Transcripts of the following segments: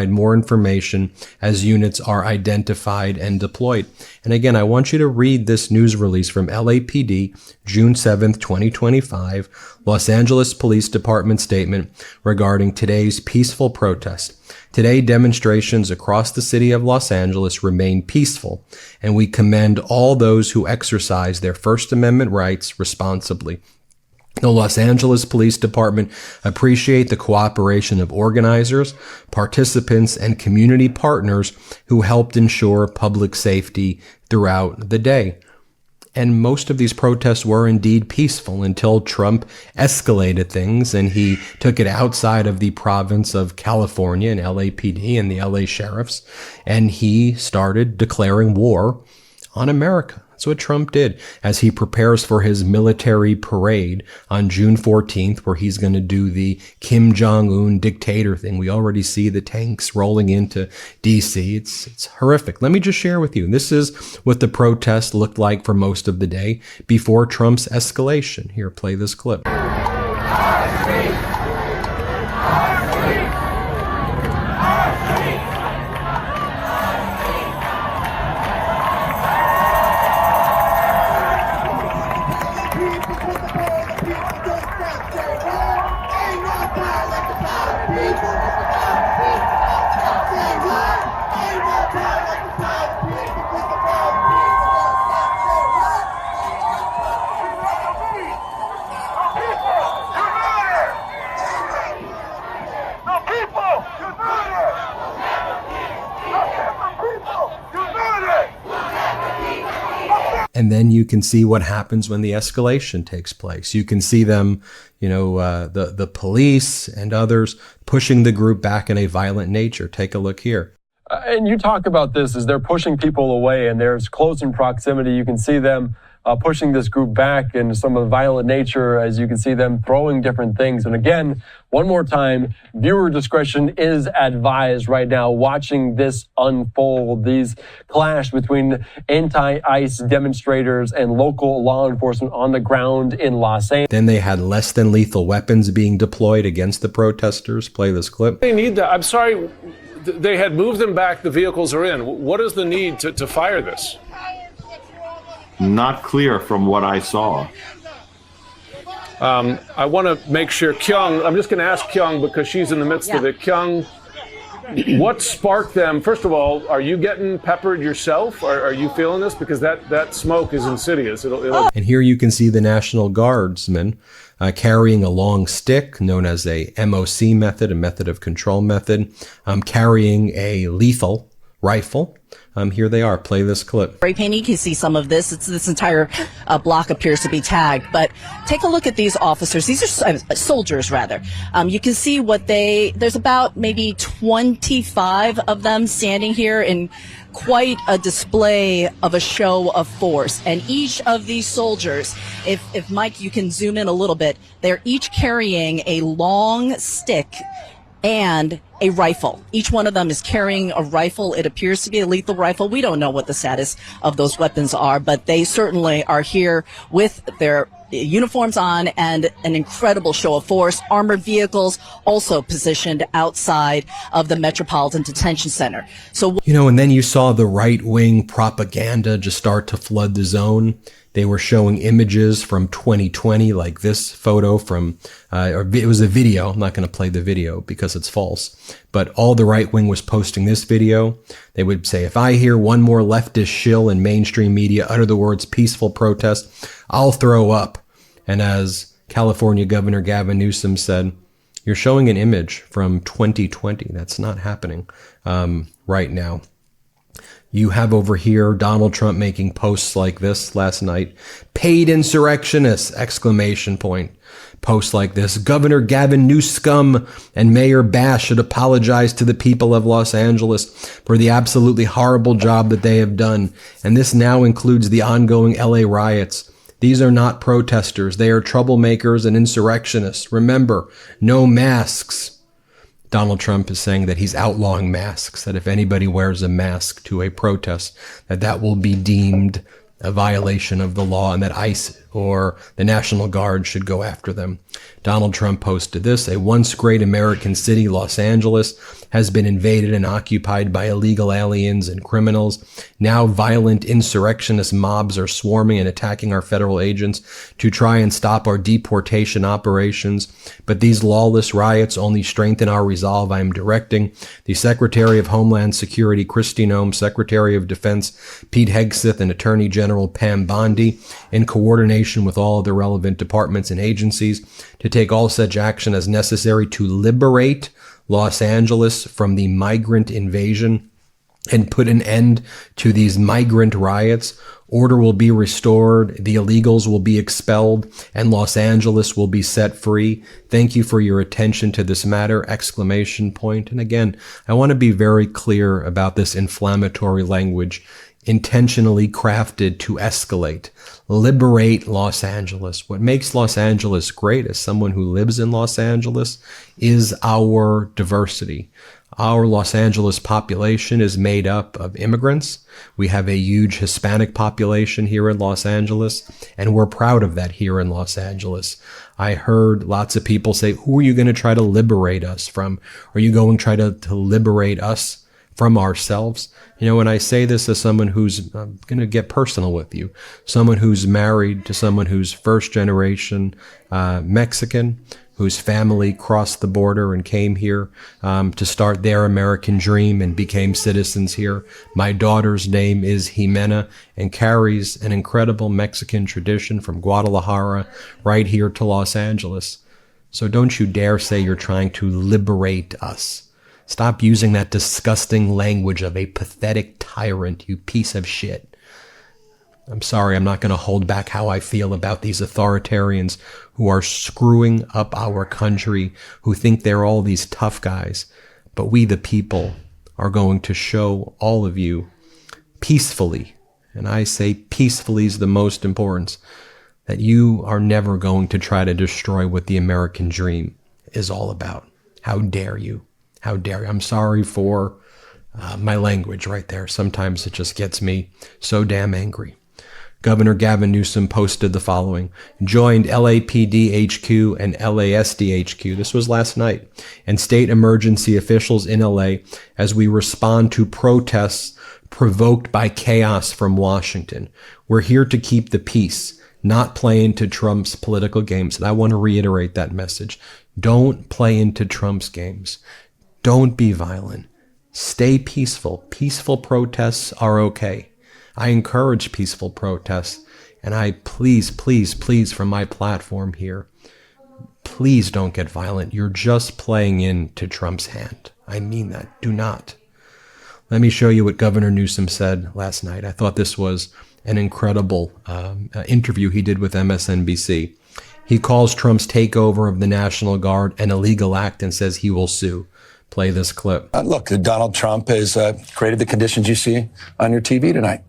more information as units are identified and deployed. And again, I want you to read this news release from LAPD, June 7th, 2025, Los Angeles Police Department statement regarding today's peaceful protest. Today, demonstrations across the city of Los Angeles remain peaceful, and we commend all those who exercise their First Amendment rights responsibly. The Los Angeles Police Department appreciate the cooperation of organizers, participants, and community partners who helped ensure public safety throughout the day. And most of these protests were indeed peaceful until Trump escalated things and he took it outside of the province of California and LAPD and the LA sheriffs, and he started declaring war on America. That's what Trump did as he prepares for his military parade on June 14th, where he's going to do the Kim Jong-un dictator thing. We already see the tanks rolling into D.C. It's horrific. Let me just share with you. This is what the protest looked like for most of the day before Trump's escalation. Here, play this clip. And then you can see what happens when the escalation takes place. You can see them, the police and others pushing the group back in a violent nature. Take a look here. And you talk about this as they're pushing people away and there's close in proximity. You can see them pushing this group back and some of the violent nature as you can see them throwing different things. And again, one more time, viewer discretion is advised right now watching this unfold. These clash between anti-ICE demonstrators and local law enforcement on the ground in Los Angeles. Then they had less than lethal weapons being deployed against the protesters. Play this clip. They need that. I'm sorry. They had moved them back. The vehicles are in. What is the need to fire this? Not clear from what I saw. I want to make sure, Kyung, I'm just going to ask Kyung because she's in the midst of it. Kyung, what sparked them? First of all, are you getting peppered yourself? Are you feeling this? Because that smoke is insidious. It'll... And here you can see the National Guardsmen carrying a long stick known as a MOC method, a method of control method, carrying a lethal rifle. Here they are. Play this clip. Spray painting, you can see some of this. This entire block appears to be tagged. But take a look at these officers. These are soldiers, rather. You can see there's about maybe 25 of them standing here in quite a display of a show of force. And each of these soldiers, if Mike, you can zoom in a little bit, they're each carrying a long stick and a rifle. Each one of them is carrying a rifle. It appears to be a lethal rifle. We don't know what the status of those weapons are, but they certainly are here with their uniforms on and an incredible show of force. Armored vehicles also positioned outside of the Metropolitan Detention Center. So, and then you saw the right-wing propaganda just start to flood the zone. They were showing images from 2020, like this photo from, it was a video. I'm not going to play the video because it's false. But all the right wing was posting this video. They would say, if I hear one more leftist shill in mainstream media utter the words peaceful protest, I'll throw up. And as California Governor Gavin Newsom said, you're showing an image from 2020. That's not happening right now. You have over here Donald Trump making posts like this last night. Paid insurrectionists! ! Posts like this. Governor Gavin Newsom and Mayor Bash should apologize to the people of Los Angeles for the absolutely horrible job that they have done. And this now includes the ongoing LA riots. These are not protesters. They are troublemakers and insurrectionists. Remember, no masks. Donald Trump is saying that he's outlawing masks, that if anybody wears a mask to a protest, that will be deemed a violation of the law and that ICE or the National Guard should go after them. Donald Trump posted this: a once great American city, Los Angeles, has been invaded and occupied by illegal aliens and criminals. Now violent insurrectionist mobs are swarming and attacking our federal agents to try and stop our deportation operations. But these lawless riots only strengthen our resolve. I am directing the Secretary of Homeland Security, Kristi Noem, Secretary of Defense, Pete Hegseth, and Attorney General Pam Bondi, in coordination with all of the relevant departments and agencies, to take all such action as necessary to liberate Los Angeles from the migrant invasion and put an end to these migrant riots. Order will be restored, the illegals will be expelled, and Los Angeles will be set free. Thank you for your attention to this matter! ! And again, I want to be very clear about this inflammatory language intentionally crafted to escalate. Liberate Los Angeles. What makes Los Angeles great, as someone who lives in Los Angeles, is our diversity. Our Los Angeles population is made up of immigrants. We have a huge Hispanic population here in Los Angeles, and we're proud of that here in Los Angeles. I heard lots of people say, who are you going to try to liberate us from? Are you going to try to liberate us from ourselves? You know, when I say this as someone who's going to get personal with you, someone who's married to someone who's first generation Mexican, whose family crossed the border and came here to start their American dream and became citizens here. My daughter's name is Jimena and carries an incredible Mexican tradition from Guadalajara right here to Los Angeles. So don't you dare say you're trying to liberate us. Stop using that disgusting language of a pathetic tyrant, you piece of shit. I'm sorry, I'm not going to hold back how I feel about these authoritarians who are screwing up our country, who think they're all these tough guys. But we, the people, are going to show all of you peacefully, and I say peacefully is the most important, that you are never going to try to destroy what the American dream is all about. How dare you? How dare you? I'm sorry for my language right there. Sometimes it just gets me so damn angry. Governor Gavin Newsom posted the following: joined LAPD HQ and LASD HQ, this was last night, and state emergency officials in LA as we respond to protests provoked by chaos from Washington. We're here to keep the peace, not play into Trump's political games. And I want to reiterate that message. Don't play into Trump's games. Don't be violent. Stay peaceful. Peaceful protests are okay. I encourage peaceful protests, and I please from my platform here, please don't get violent. You're just playing into Trump's hand. I mean that. Do not. Let me show you what Governor Newsom said last night. I thought this was an incredible interview he did with MSNBC. He calls Trump's takeover of the National Guard an illegal act and says he will sue. Play this clip. Look, Donald Trump has created the conditions you see on your TV tonight.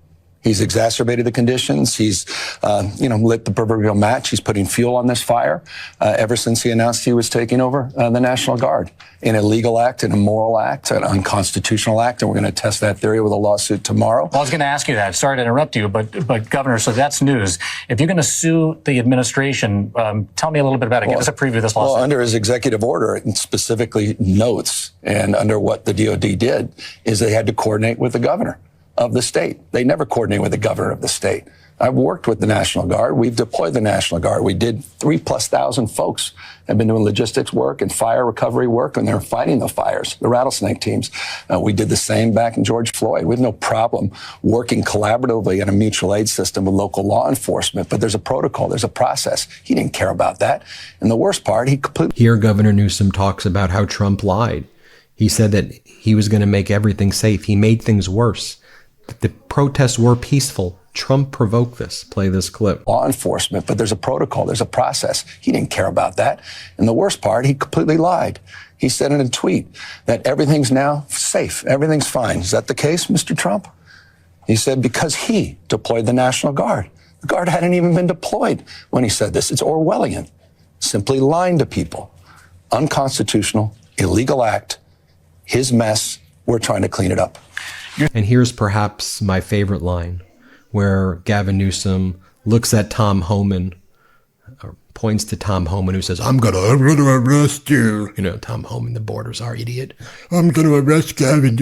He's exacerbated the conditions. He's, lit the proverbial match. He's putting fuel on this fire ever since he announced he was taking over the National Guard. An illegal act, an immoral act, an unconstitutional act, and we're going to test that theory with a lawsuit tomorrow. Well, I was going to ask you that. Sorry to interrupt you, but Governor, so that's news. If you're going to sue the administration, tell me a little bit about it. Give us a preview of this lawsuit. Well, under his executive order, it specifically notes, and under what the DOD did, is they had to coordinate with the governor of the state. They never coordinate with the governor of the state. I've worked with the National Guard. We've deployed the National Guard. We did 3,000+ folks have been doing logistics work and fire recovery work, and they're fighting the fires, the rattlesnake teams. We did the same back in George Floyd. We have no problem working collaboratively in a mutual aid system with local law enforcement, but there's a protocol, there's a process. He didn't care about that. And the worst part, he completely... Here, Governor Newsom talks about how Trump lied. He said that he was going to make everything safe. He made things worse. The protests were peaceful. Trump provoked this. Play this clip. Law enforcement, but there's a protocol, there's a process. He didn't care about that. And the worst part, he completely lied. He said in a tweet that everything's now safe, everything's fine. Is that the case, Mr. Trump? He said because he deployed the National Guard. The Guard hadn't even been deployed when he said this. It's Orwellian. Simply lying to people. Unconstitutional, illegal act. His mess. We're trying to clean it up. And here's perhaps my favorite line, where Gavin Newsom looks at Tom Homan, points to Tom Homan, who says, I'm gonna arrest you. You know, Tom Homan, the borders are idiot. I'm gonna arrest Gavin